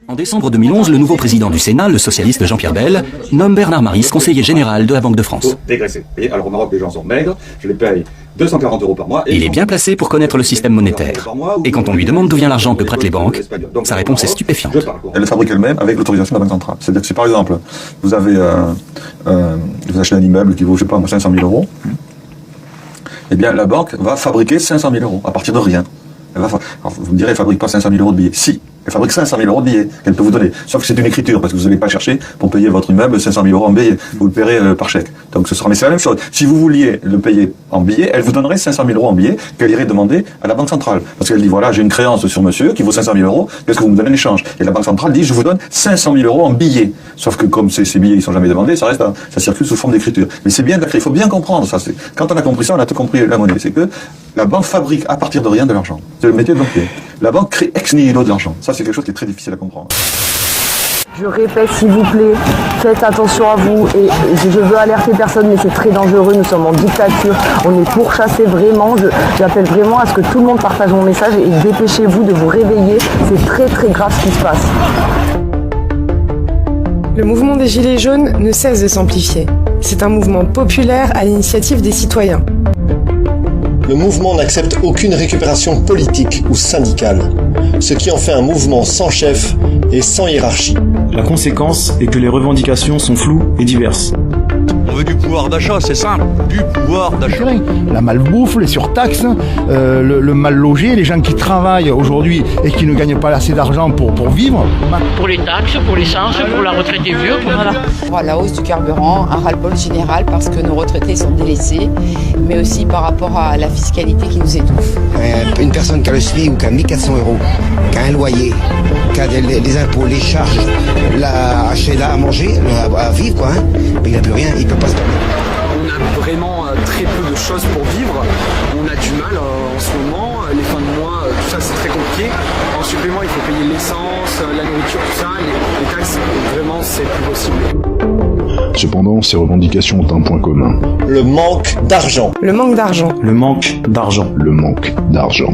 En décembre 2011, le nouveau président du Sénat, le socialiste Jean-Pierre Bel, nomme Bernard Maris conseiller général de la Banque de France. Dégraissé. Alors au Maroc, les gens sont maigres, je les paye 240 € par mois. Il est bien placé pour connaître le système monétaire. Et quand on lui demande d'où vient l'argent que prêtent les banques, sa réponse est stupéfiante. Elle le fabrique elle-même avec l'autorisation de la Banque centrale. C'est-à-dire que si par exemple, vous avez vous achetez un immeuble qui vaut, je sais pas, 500 000 €, eh bien la banque va fabriquer 500 000 € à partir de rien. Alors, vous me direz, elle fabrique pas 500 000 € de billets. Si, elle fabrique 500 000 € de billets qu'elle peut vous donner. Sauf que c'est une écriture, parce que vous n'allez pas chercher pour payer votre immeuble 500 000 € en billets. Vous le paierez par chèque. Donc ce sera, mais c'est la même chose. Si vous vouliez le payer en billets, elle vous donnerait 500 000 € en billets qu'elle irait demander à la Banque centrale. Parce qu'elle dit, voilà, j'ai une créance sur monsieur qui vaut 500 000 €, qu'est-ce que vous me donnez en échange? Et la Banque centrale dit, je vous donne 500 000 € en billets. Sauf que comme ces billets, ils sont jamais demandés, ça circule sous forme d'écriture. Mais c'est bien il faut bien comprendre ça. Quand on a compris ça, on a tout compris la monnaie. C'est que la banque fabrique à partir de rien de l'argent. C'est le métier de banquier. La banque crée ex nihilo de l'argent. Ça, c'est quelque chose qui est très difficile à comprendre. Je répète, s'il vous plaît, faites attention à vous. Et je veux alerter personne, mais c'est très dangereux. Nous sommes en dictature. On est pourchassés vraiment. J'appelle vraiment à ce que tout le monde partage mon message et dépêchez-vous de vous réveiller. C'est très très grave ce qui se passe. Le mouvement des Gilets jaunes ne cesse de s'amplifier. C'est un mouvement populaire à l'initiative des citoyens. Le mouvement n'accepte aucune récupération politique ou syndicale, ce qui en fait un mouvement sans chef et sans hiérarchie. La conséquence est que les revendications sont floues et diverses. On veut du pouvoir d'achat, c'est simple, du pouvoir d'achat. La malbouffe, les surtaxes, le mal logé, les gens qui travaillent aujourd'hui et qui ne gagnent pas assez d'argent pour vivre. Pour les taxes, pour l'essence, pour la retraite des vieux, voilà. La hausse du carburant, un ras-le-bol général parce que nos retraités sont délaissés, mais aussi par rapport à la fiscalité qui nous étouffe. Une personne qui a le SMIC ou qui a 1 400 €, qui a un loyer, qui a les impôts, les charges, acheter là à manger, à vivre quoi, mais il n'a plus rien, il peut pas se permettre. On a vraiment très peu de choses pour vivre. On a du mal en ce moment, les fins de mois, tout ça c'est très compliqué. En supplément, il faut payer l'essence, la nourriture, tout ça, les taxes, vraiment c'est plus possible. Cependant, ces revendications ont un point commun. Le manque d'argent. Le manque d'argent. Le manque d'argent. Le manque d'argent.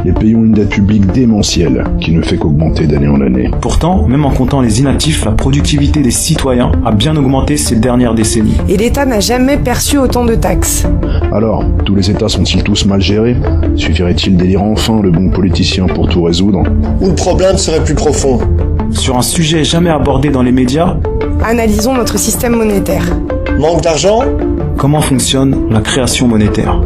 Les pays ont une dette publique démentielle qui ne fait qu'augmenter d'année en année. Pourtant, même en comptant les inactifs, la productivité des citoyens a bien augmenté ces dernières décennies. Et l'État n'a jamais perçu autant de taxes. Alors, tous les États sont-ils tous mal gérés? Suffirait-il d'élire enfin le bon politicien pour tout résoudre? Ou le problème serait plus profond? Sur un sujet jamais abordé dans les médias, analysons notre système monétaire. Manque d'argent? Comment fonctionne la création monétaire?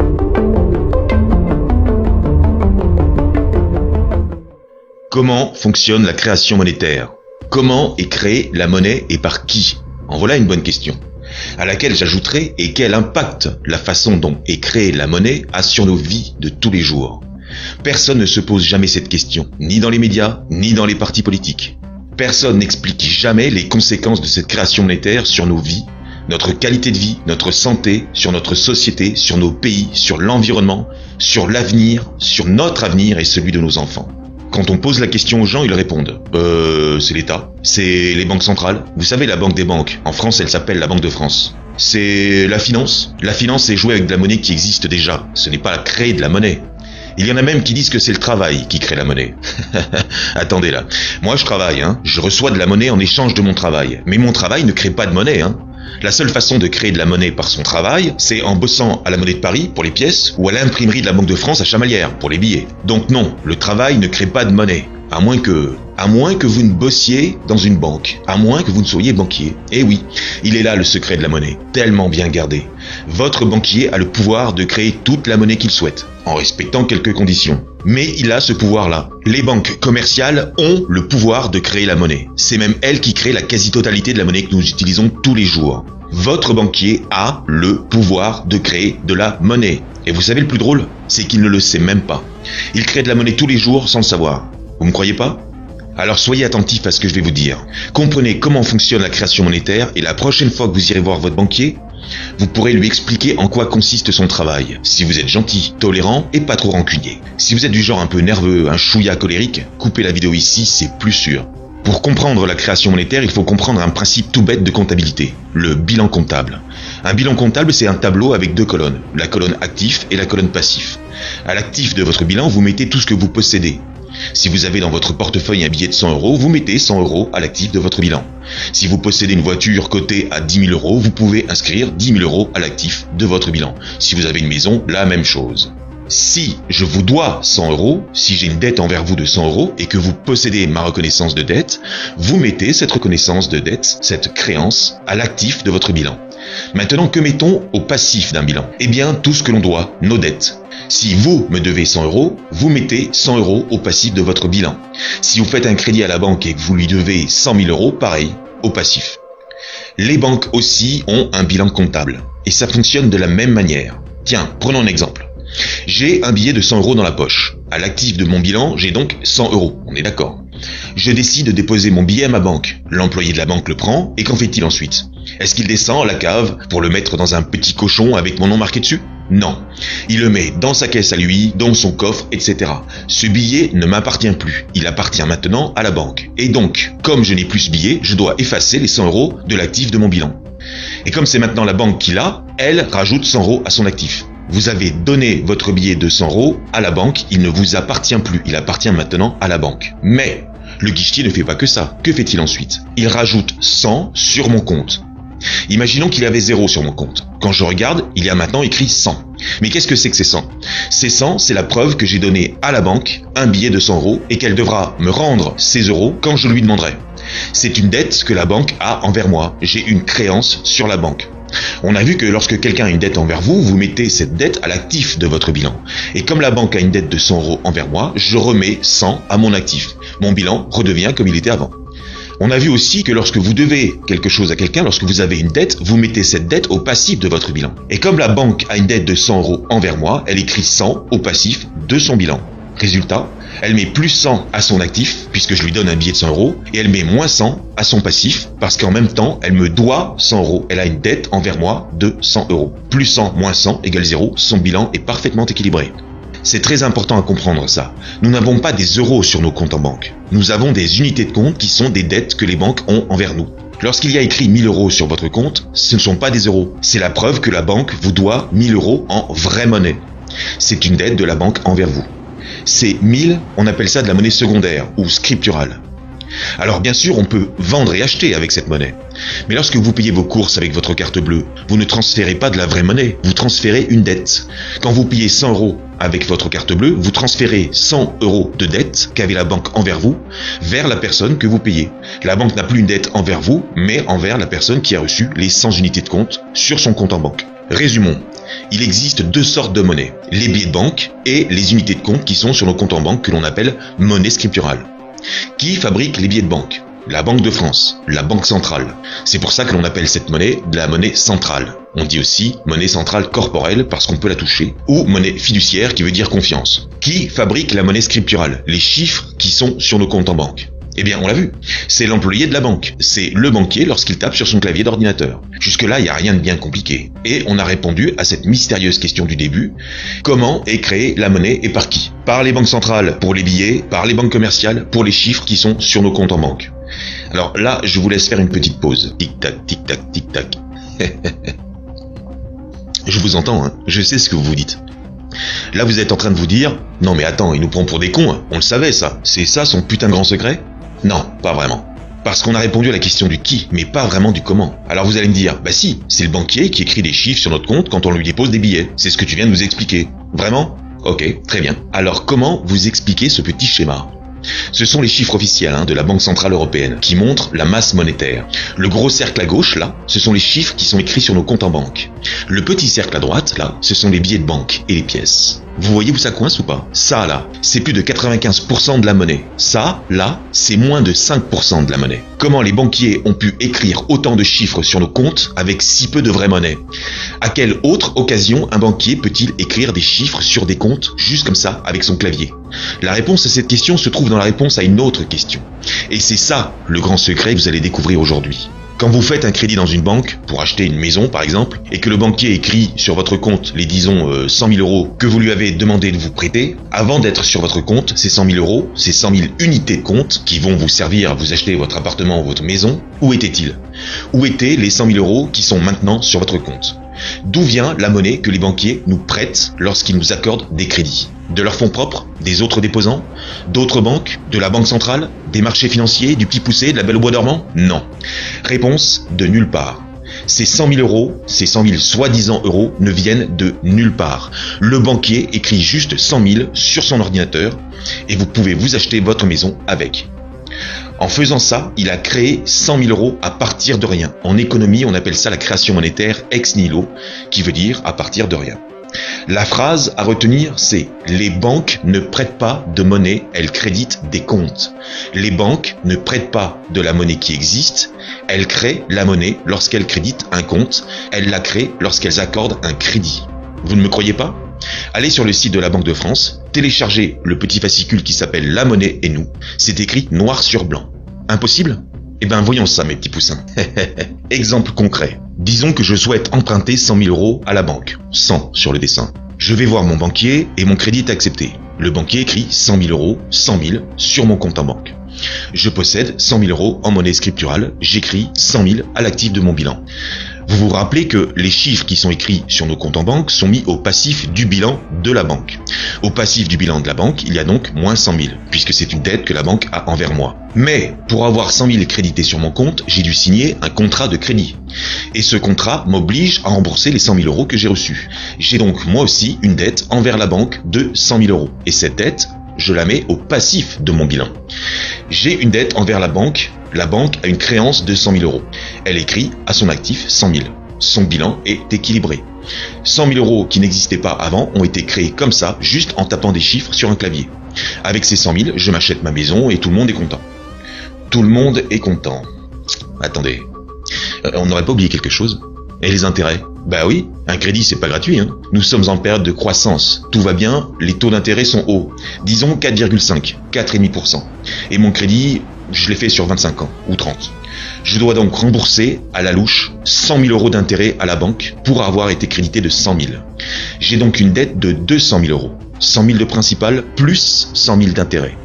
Comment fonctionne la création monétaire? Comment est créée la monnaie et par qui? En voilà une bonne question, à laquelle j'ajouterai et quel impact la façon dont est créée la monnaie a sur nos vies de tous les jours. Personne ne se pose jamais cette question, ni dans les médias, ni dans les partis politiques. Personne n'explique jamais les conséquences de cette création monétaire sur nos vies, notre qualité de vie, notre santé, sur notre société, sur nos pays, sur l'environnement, sur l'avenir, sur notre avenir et celui de nos enfants. Quand on pose la question aux gens, ils répondent c'est l'État, c'est les banques centrales. Vous savez, la banque des banques, en France, elle s'appelle la Banque de France. C'est la finance. La finance, c'est jouer avec de la monnaie qui existe déjà. Ce n'est pas créer de la monnaie. Il y en a même qui disent que c'est le travail qui crée la monnaie. Attendez là. Moi, je travaille, je reçois de la monnaie en échange de mon travail. Mais mon travail ne crée pas de monnaie, La seule façon de créer de la monnaie par son travail, c'est en bossant à la Monnaie de Paris pour les pièces ou à l'imprimerie de la Banque de France à Chamalières pour les billets. Donc non, le travail ne crée pas de monnaie. À moins que vous ne bossiez dans une banque, à moins que vous ne soyez banquier. Eh oui, il est là le secret de la monnaie, tellement bien gardé. Votre banquier a le pouvoir de créer toute la monnaie qu'il souhaite, en respectant quelques conditions. Mais il a ce pouvoir-là. Les banques commerciales ont le pouvoir de créer la monnaie. C'est même elles qui créent la quasi-totalité de la monnaie que nous utilisons tous les jours. Votre banquier a le pouvoir de créer de la monnaie. Et vous savez le plus drôle, c'est qu'il ne le sait même pas. Il crée de la monnaie tous les jours sans le savoir. Vous me croyez pas? Alors soyez attentifs à ce que je vais vous dire. Comprenez comment fonctionne la création monétaire et la prochaine fois que vous irez voir votre banquier, vous pourrez lui expliquer en quoi consiste son travail. Si vous êtes gentil, tolérant et pas trop rancunier. Si vous êtes du genre un peu nerveux, un chouïa colérique, coupez la vidéo ici, c'est plus sûr. Pour comprendre la création monétaire, il faut comprendre un principe tout bête de comptabilité, le bilan comptable. Un bilan comptable, c'est un tableau avec deux colonnes, la colonne actif et la colonne passif. À l'actif de votre bilan, vous mettez tout ce que vous possédez. Si vous avez dans votre portefeuille un billet de 100 €, vous mettez 100 € à l'actif de votre bilan. Si vous possédez une voiture cotée à 10 000 €, vous pouvez inscrire 10 000 € à l'actif de votre bilan. Si vous avez une maison, la même chose. Si je vous dois 100 €, si j'ai une dette envers vous de 100 € et que vous possédez ma reconnaissance de dette, vous mettez cette reconnaissance de dette, cette créance, à l'actif de votre bilan. Maintenant, que mettons au passif d'un bilan? Eh bien, tout ce que l'on doit, nos dettes. Si vous me devez 100 €, vous mettez 100 € au passif de votre bilan. Si vous faites un crédit à la banque et que vous lui devez 100 000 €, pareil, au passif. Les banques aussi ont un bilan comptable. Et ça fonctionne de la même manière. Tiens, prenons un exemple. J'ai un billet de 100 € dans la poche. À l'actif de mon bilan, j'ai donc 100 €. On est d'accord. Je décide de déposer mon billet à ma banque. L'employé de la banque le prend, et qu'en fait-il ensuite? Est-ce qu'il descend à la cave pour le mettre dans un petit cochon avec mon nom marqué dessus? Non. Il le met dans sa caisse à lui, dans son coffre, etc. Ce billet ne m'appartient plus. Il appartient maintenant à la banque. Et donc, comme je n'ai plus ce billet, je dois effacer les 100 € de l'actif de mon bilan. Et comme c'est maintenant la banque qui l'a, elle rajoute 100 € à son actif. Vous avez donné votre billet de 100 € à la banque, il ne vous appartient plus, il appartient maintenant à la banque. Mais le guichetier ne fait pas que ça. Que fait-il ensuite? Il rajoute 100 sur mon compte. Imaginons qu'il y avait 0 sur mon compte. Quand je regarde, il y a maintenant écrit 100. Mais qu'est-ce que c'est que ces 100? Ces 100, c'est la preuve que j'ai donné à la banque un billet de 100 € et qu'elle devra me rendre ces euros quand je lui demanderai. C'est une dette que la banque a envers moi. J'ai une créance sur la banque. On a vu que lorsque quelqu'un a une dette envers vous, vous mettez cette dette à l'actif de votre bilan. Et comme la banque a une dette de 100 € envers moi, je remets 100 à mon actif. Mon bilan redevient comme il était avant. On a vu aussi que lorsque vous devez quelque chose à quelqu'un, lorsque vous avez une dette, vous mettez cette dette au passif de votre bilan. Et comme la banque a une dette de 100 € envers moi, elle écrit 100 au passif de son bilan. Résultat, elle met plus 100 à son actif, puisque je lui donne un billet de 100 €, et elle met moins 100 à son passif, parce qu'en même temps, elle me doit 100 €. Elle a une dette envers moi de 100 €. Plus 100 moins 100 égale 0, son bilan est parfaitement équilibré. C'est très important à comprendre ça. Nous n'avons pas des euros sur nos comptes en banque. Nous avons des unités de compte qui sont des dettes que les banques ont envers nous. Lorsqu'il y a écrit 1000 € sur votre compte, ce ne sont pas des euros. C'est la preuve que la banque vous doit 1000 € en vraie monnaie. C'est une dette de la banque envers vous. Ces 1000, on appelle ça de la monnaie secondaire ou scripturale. Alors bien sûr, on peut vendre et acheter avec cette monnaie. Mais lorsque vous payez vos courses avec votre carte bleue, vous ne transférez pas de la vraie monnaie, vous transférez une dette. Quand vous payez 100 € avec votre carte bleue, vous transférez 100 € de dette qu'avait la banque envers vous vers la personne que vous payez. La banque n'a plus une dette envers vous, mais envers la personne qui a reçu les 100 unités de compte sur son compte en banque. Résumons. Il existe deux sortes de monnaies, les billets de banque et les unités de compte qui sont sur nos comptes en banque que l'on appelle monnaie scripturale. Qui fabrique les billets de banque? La Banque de France, la Banque centrale. C'est pour ça que l'on appelle cette monnaie de la monnaie centrale. On dit aussi monnaie centrale corporelle parce qu'on peut la toucher, ou monnaie fiduciaire qui veut dire confiance. Qui fabrique la monnaie scripturale? Les chiffres qui sont sur nos comptes en banque. Eh bien, on l'a vu, c'est l'employé de la banque, c'est le banquier lorsqu'il tape sur son clavier d'ordinateur. Jusque-là, il n'y a rien de bien compliqué. Et on a répondu à cette mystérieuse question du début, comment est créée la monnaie et par qui? Par les banques centrales pour les billets, par les banques commerciales pour les chiffres qui sont sur nos comptes en banque. Alors là, je vous laisse faire une petite pause. Tic-tac, tic-tac, tic-tac. Je vous entends, hein, je sais ce que vous vous dites. Là, vous êtes en train de vous dire, non mais attends, il nous prend pour des cons, hein. On le savait ça, c'est ça son putain de grand secret? Non, pas vraiment. Parce qu'on a répondu à la question du qui, mais pas vraiment du comment. Alors vous allez me dire, bah si, c'est le banquier qui écrit des chiffres sur notre compte quand on lui dépose des billets. C'est ce que tu viens de nous expliquer. Vraiment? Ok, très bien. Alors comment vous expliquez ce petit schéma? Ce sont les chiffres officiels de la Banque Centrale Européenne qui montrent la masse monétaire. Le gros cercle à gauche, là, ce sont les chiffres qui sont écrits sur nos comptes en banque. Le petit cercle à droite, là, ce sont les billets de banque et les pièces. Vous voyez où ça coince ou pas? Ça, là, c'est plus de 95% de la monnaie. Ça, là, c'est moins de 5% de la monnaie. Comment les banquiers ont pu écrire autant de chiffres sur nos comptes avec si peu de vraie monnaie? À quelle autre occasion un banquier peut-il écrire des chiffres sur des comptes juste comme ça, avec son clavier? La réponse à cette question se trouve dans la réponse à une autre question. Et c'est ça, le grand secret que vous allez découvrir aujourd'hui. Quand vous faites un crédit dans une banque, pour acheter une maison par exemple, et que le banquier écrit sur votre compte les disons 100 000 € que vous lui avez demandé de vous prêter, avant d'être sur votre compte, ces 100 000 €, ces 100 000 unités de compte qui vont vous servir à vous acheter votre appartement ou votre maison, où étaient-ils? Où étaient les 100 000 € qui sont maintenant sur votre compte? D'où vient la monnaie que les banquiers nous prêtent lorsqu'ils nous accordent des crédits? De leurs fonds propres? Des autres déposants? D'autres banques? De la banque centrale? Des marchés financiers? Du Petit Poucet? De la Belle au Bois dormant? Non. Réponse: de nulle part. Ces 100 000 euros, ces 100 000 soi-disant euros ne viennent de nulle part. Le banquier écrit juste 100 000 sur son ordinateur et vous pouvez vous acheter votre maison avec. En faisant ça, il a créé 100 000 euros à partir de rien. En économie, on appelle ça la création monétaire ex nihilo, qui veut dire à partir de rien. La phrase à retenir, c'est « Les banques ne prêtent pas de monnaie, elles créditent des comptes. Les banques ne prêtent pas de la monnaie qui existe, elles créent la monnaie lorsqu'elles créditent un compte, elles la créent lorsqu'elles accordent un crédit. » Vous ne me croyez pas? Allez sur le site de la Banque de France, téléchargez le petit fascicule qui s'appelle « La monnaie et nous ». C'est écrit noir sur blanc. Impossible? Eh ben voyons ça mes petits poussins. Exemple concret. Disons que je souhaite emprunter 100 000 euros à la banque. 100 sur le dessin. Je vais voir mon banquier et mon crédit est accepté. Le banquier écrit 100 000 euros, 100 000 sur mon compte en banque. Je possède 100 000 euros en monnaie scripturale. J'écris 100 000 à l'actif de mon bilan. Vous vous rappelez que les chiffres qui sont écrits sur nos comptes en banque sont mis au passif du bilan de la banque. Au passif du bilan de la banque, il y a donc moins 100 000, puisque c'est une dette que la banque a envers moi. Mais, pour avoir 100 000 crédités sur mon compte, j'ai dû signer un contrat de crédit. Et ce contrat m'oblige à rembourser les 100 000 euros que j'ai reçus. J'ai donc moi aussi une dette envers la banque de 100 000 euros. Et cette dette, je la mets au passif de mon bilan. J'ai une dette envers la banque a une créance de 100 000 euros. Elle écrit à son actif 100 000. Son bilan est équilibré. 100 000 euros qui n'existaient pas avant ont été créés comme ça, juste en tapant des chiffres sur un clavier. Avec ces 100 000, je m'achète ma maison et tout le monde est content. Tout le monde est content. Attendez, on n'aurait pas oublié quelque chose? Et les intérêts? Bah oui, un crédit c'est pas gratuit, hein. Nous sommes en période de croissance, tout va bien, les taux d'intérêt sont hauts. Disons 4,5, 4,5%. Et mon crédit, je l'ai fait sur 25 ans, ou 30. Je dois donc rembourser, à la louche, 100 000 euros d'intérêt à la banque pour avoir été crédité de 100 000. J'ai donc une dette de 200 000 euros. 100 000 de principal plus 100 000 d'intérêt.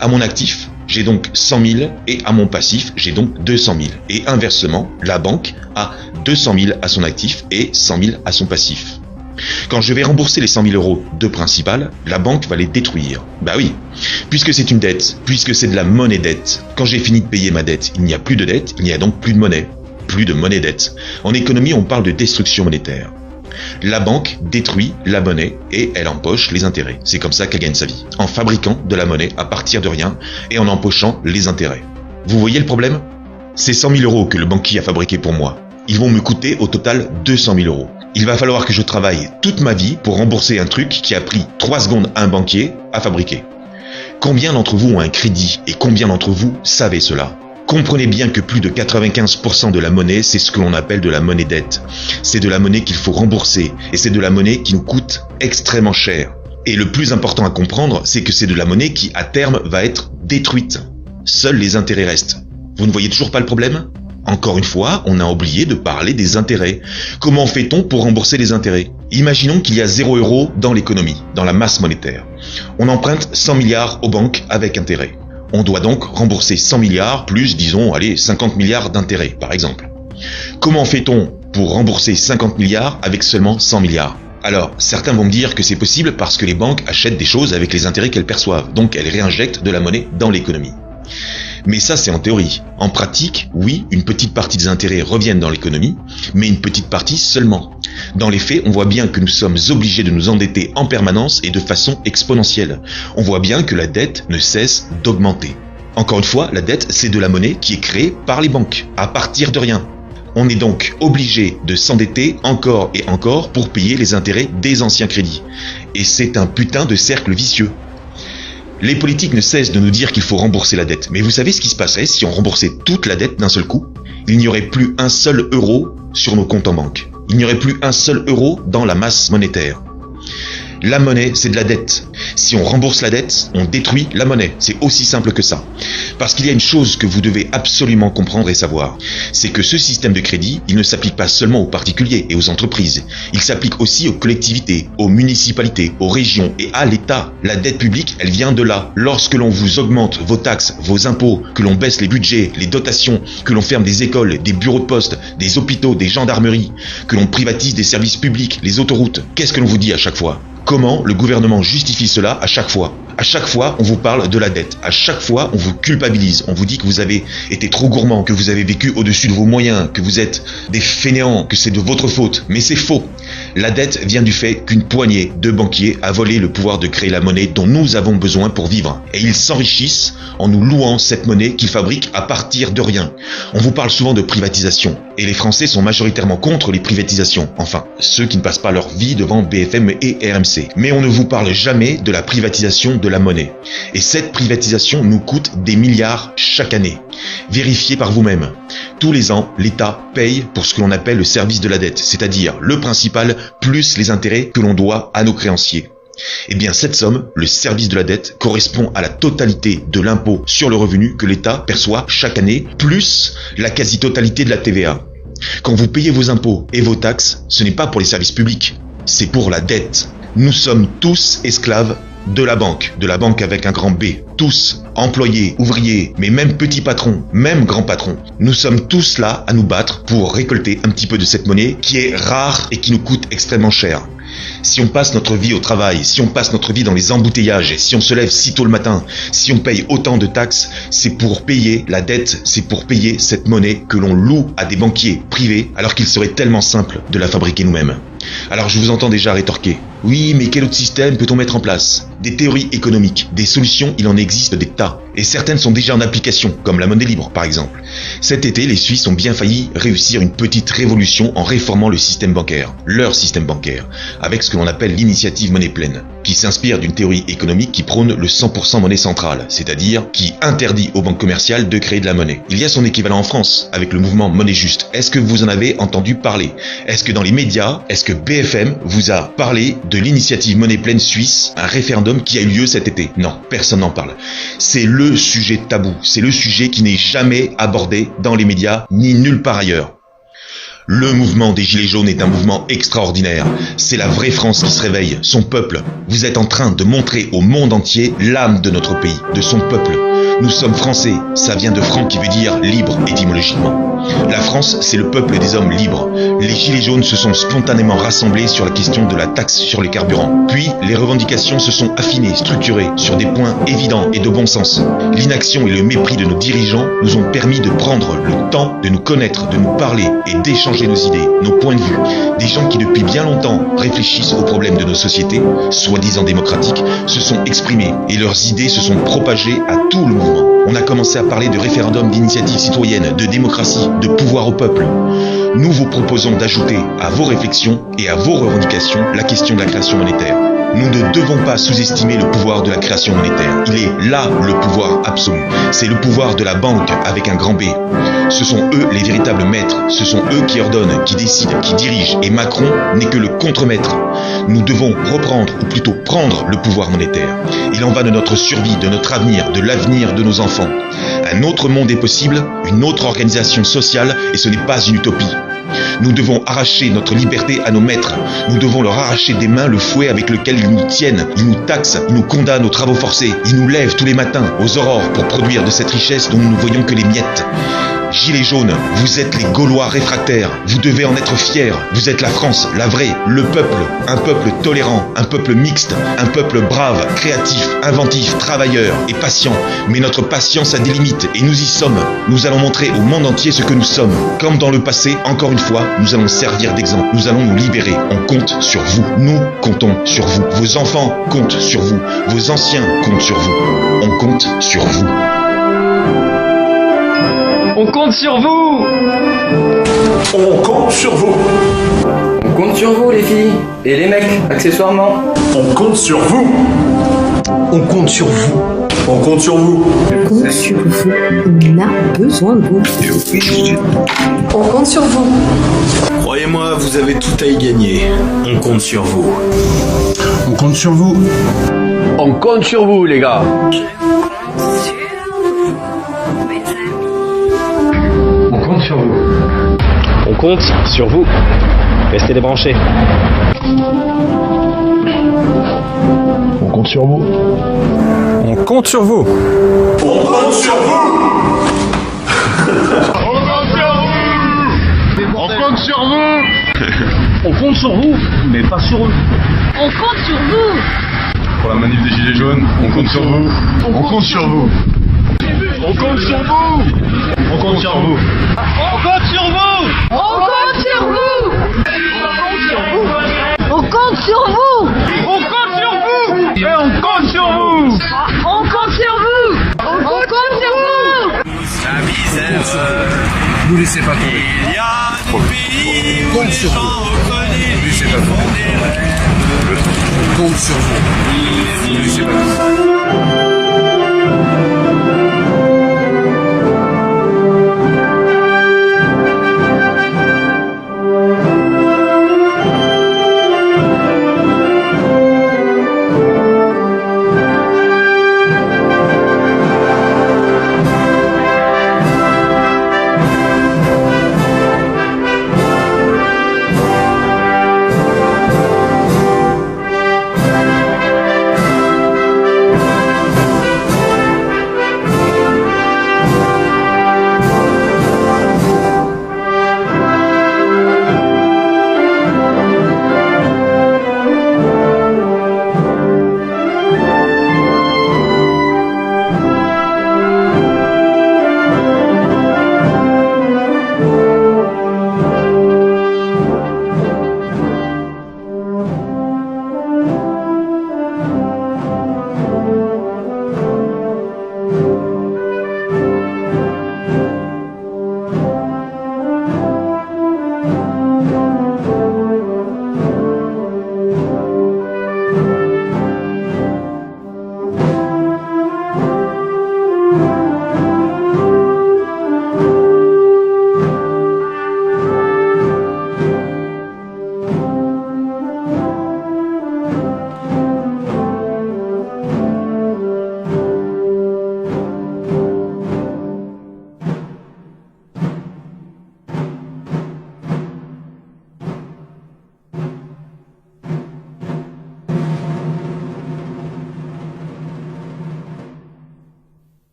À mon actif, j'ai donc 100 000 et à mon passif, j'ai donc 200 000. Et inversement, la banque a 200 000 à son actif et 100 000 à son passif. Quand je vais rembourser les 100 000 euros de principal, la banque va les détruire. Bah oui, puisque c'est une dette, puisque c'est de la monnaie dette. Quand j'ai fini de payer ma dette, il n'y a plus de dette, il n'y a donc plus de monnaie. Plus de monnaie dette. En économie, on parle de destruction monétaire. La banque détruit la monnaie et elle empoche les intérêts. C'est comme ça qu'elle gagne sa vie, en fabriquant de la monnaie à partir de rien et en empochant les intérêts. Vous voyez le problème? Ces 100 000 euros que le banquier a fabriqués pour moi, ils vont me coûter au total 200 000 euros. Il va falloir que je travaille toute ma vie pour rembourser un truc qui a pris 3 secondes à un banquier à fabriquer. Combien d'entre vous ont un crédit et combien d'entre vous savez cela? Comprenez bien que plus de 95% de la monnaie, c'est ce que l'on appelle de la monnaie dette. C'est de la monnaie qu'il faut rembourser et c'est de la monnaie qui nous coûte extrêmement cher. Et le plus important à comprendre, c'est que c'est de la monnaie qui, à terme, va être détruite. Seuls les intérêts restent. Vous ne voyez toujours pas le problème? Encore une fois, on a oublié de parler des intérêts. Comment fait-on pour rembourser les intérêts? Imaginons qu'il y a 0 € dans l'économie, dans la masse monétaire. On emprunte 100 milliards aux banques avec intérêt. On doit donc rembourser 100 milliards plus, disons, 50 milliards d'intérêts, par exemple. Comment fait-on pour rembourser 50 milliards avec seulement 100 milliards? Alors, certains vont me dire que c'est possible parce que les banques achètent des choses avec les intérêts qu'elles perçoivent, donc elles réinjectent de la monnaie dans l'économie. Mais ça, c'est en théorie. En pratique, oui, une petite partie des intérêts reviennent dans l'économie, mais une petite partie seulement. Dans les faits, on voit bien que nous sommes obligés de nous endetter en permanence et de façon exponentielle. On voit bien que la dette ne cesse d'augmenter. Encore une fois, la dette, c'est de la monnaie qui est créée par les banques, à partir de rien. On est donc obligé de s'endetter encore et encore pour payer les intérêts des anciens crédits. Et c'est un putain de cercle vicieux. Les politiques ne cessent de nous dire qu'il faut rembourser la dette. Mais vous savez ce qui se passerait si on remboursait toute la dette d'un seul coup? Il n'y aurait plus un seul euro sur nos comptes en banque. Il n'y aurait plus un seul euro dans la masse monétaire. La monnaie, c'est de la dette. Si on rembourse la dette, on détruit la monnaie. C'est aussi simple que ça. Parce qu'il y a une chose que vous devez absolument comprendre et savoir, c'est que ce système de crédit, il ne s'applique pas seulement aux particuliers et aux entreprises. Il s'applique aussi aux collectivités, aux municipalités, aux régions et à l'État. La dette publique, elle vient de là. Lorsque l'on vous augmente vos taxes, vos impôts, que l'on baisse les budgets, les dotations, que l'on ferme des écoles, des bureaux de poste, des hôpitaux, des gendarmeries, que l'on privatise des services publics, les autoroutes, qu'est-ce que l'on vous dit à chaque fois ? Comment le gouvernement justifie cela à chaque fois ? À chaque fois, on vous parle de la dette. À chaque fois, on vous culpabilise. On vous dit que vous avez été trop gourmand, que vous avez vécu au-dessus de vos moyens, que vous êtes des fainéants, que c'est de votre faute. Mais c'est faux. La dette vient du fait qu'une poignée de banquiers a volé le pouvoir de créer la monnaie dont nous avons besoin pour vivre. Et ils s'enrichissent en nous louant cette monnaie qu'ils fabriquent à partir de rien. On vous parle souvent de privatisation. Et les Français sont majoritairement contre les privatisations. Enfin, ceux qui ne passent pas leur vie devant BFM et RMC. Mais on ne vous parle jamais de la privatisation de la monnaie. Et cette privatisation nous coûte des milliards chaque année. Vérifiez par vous-même. Tous les ans, l'État paye pour ce que l'on appelle le service de la dette, c'est-à-dire le principal plus les intérêts que l'on doit à nos créanciers. Eh bien, cette somme, le service de la dette, correspond à la totalité de l'impôt sur le revenu que l'État perçoit chaque année, plus la quasi-totalité de la TVA. Quand vous payez vos impôts et vos taxes, ce n'est pas pour les services publics, c'est pour la dette. Nous sommes tous esclaves de la banque avec un grand B. Tous, employés, ouvriers, mais même petits patrons, même grands patrons. Nous sommes tous là à nous battre pour récolter un petit peu de cette monnaie qui est rare et qui nous coûte extrêmement cher. Si on passe notre vie au travail, si on passe notre vie dans les embouteillages, si on se lève si tôt le matin, si on paye autant de taxes, c'est pour payer la dette, c'est pour payer cette monnaie que l'on loue à des banquiers privés alors qu'il serait tellement simple de la fabriquer nous-mêmes. Alors je vous entends déjà rétorquer. Oui, mais quel autre système peut-on mettre en place ? Des théories économiques, des solutions, il en existe des tas. Et certaines sont déjà en application, comme la monnaie libre par exemple. Cet été, les Suisses ont bien failli réussir une petite révolution en réformant le système bancaire, leur système bancaire, avec ce que l'on appelle l'initiative monnaie pleine, qui s'inspire d'une théorie économique qui prône le 100% monnaie centrale, c'est-à-dire qui interdit aux banques commerciales de créer de la monnaie. Il y a son équivalent en France, avec le mouvement Monnaie Juste. Est-ce que vous en avez entendu parler ? Est-ce que dans les médias, est-ce que BFM vous a parlé de l'initiative monnaie pleine suisse, un référendum qui a eu lieu cet été ? Non, personne n'en parle. C'est le sujet tabou, c'est le sujet qui n'est jamais abordé dans les médias ni nulle part ailleurs. Le mouvement des Gilets jaunes est un mouvement extraordinaire. C'est la vraie France qui se réveille, son peuple. Vous êtes en train de montrer au monde entier l'âme de notre pays, de son peuple. Nous sommes français, ça vient de franc qui veut dire libre étymologiquement. La France, c'est le peuple des hommes libres. Les Gilets jaunes se sont spontanément rassemblés sur la question de la taxe sur les carburants. Puis, les revendications se sont affinées, structurées, sur des points évidents et de bon sens. L'inaction et le mépris de nos dirigeants nous ont permis de prendre le temps de nous connaître, de nous parler et d'échanger nos idées, nos points de vue. Des gens qui depuis bien longtemps réfléchissent aux problèmes de nos sociétés, soi-disant démocratiques, se sont exprimés et leurs idées se sont propagées à tout le mouvement. On a commencé à parler de référendum, d'initiative citoyenne, de démocratie, de pouvoir au peuple. Nous vous proposons d'ajouter à vos réflexions et à vos revendications la question de la création monétaire. Nous ne devons pas sous-estimer le pouvoir de la création monétaire. Il est là le pouvoir absolu. C'est le pouvoir de la banque avec un grand B. Ce sont eux les véritables maîtres. Ce sont eux qui ordonnent, qui décident, qui dirigent. Et Macron n'est que le contre-maître. Nous devons reprendre, ou plutôt prendre le pouvoir monétaire. Il en va de notre survie, de notre avenir, de l'avenir de nos enfants. Un autre monde est possible, une autre organisation sociale, et ce n'est pas une utopie. Nous devons arracher notre liberté à nos maîtres. Nous devons leur arracher des mains le fouet avec lequel ils nous tiennent. Ils nous taxent, ils nous condamnent aux travaux forcés. Ils nous lèvent tous les matins aux aurores pour produire de cette richesse dont nous ne voyons que les miettes. Gilets jaunes, vous êtes les Gaulois réfractaires. Vous devez en être fiers. Vous êtes la France, la vraie, le peuple. Un peuple tolérant, un peuple mixte, un peuple brave, créatif, inventif, travailleur et patient. Mais notre patience a des limites et nous y sommes. Nous allons montrer au monde entier ce que nous sommes. Comme dans le passé, encore une fois, nous allons servir d'exemple. Nous allons nous libérer. On compte sur vous. Nous comptons sur vous. Vos enfants comptent sur vous. Vos anciens comptent sur vous. On compte sur vous. On compte sur vous! On compte sur vous! On compte sur vous les filles! Et les mecs, accessoirement! On compte sur vous! On compte sur vous! On compte sur vous! On compte sur vous! On a besoin de vous! On compte sur vous! Croyez-moi, vous avez tout à y gagner. On compte sur vous. On compte sur vous. On compte sur vous, les gars. On compte sur vous. On compte sur vous. Restez débranchés. On compte sur vous. On compte sur vous. On compte sur vous. On compte sur vous. On compte sur vous, mais pas sur eux. On compte sur vous. Pour la manif des Gilets jaunes, on compte sur vous. On compte sur vous. On compte sur vous. On compte sur vous. On compte sur vous. On compte sur vous. On compte sur vous. On compte sur vous. Et on compte sur vous. On compte sur vous. On compte sur vous. La misère. Nous laissez pas tomber. Il y a des pays où les gens reconnaissent. Nous laissez pas tomber. On compte sur vous. Nous laissez pas tomber.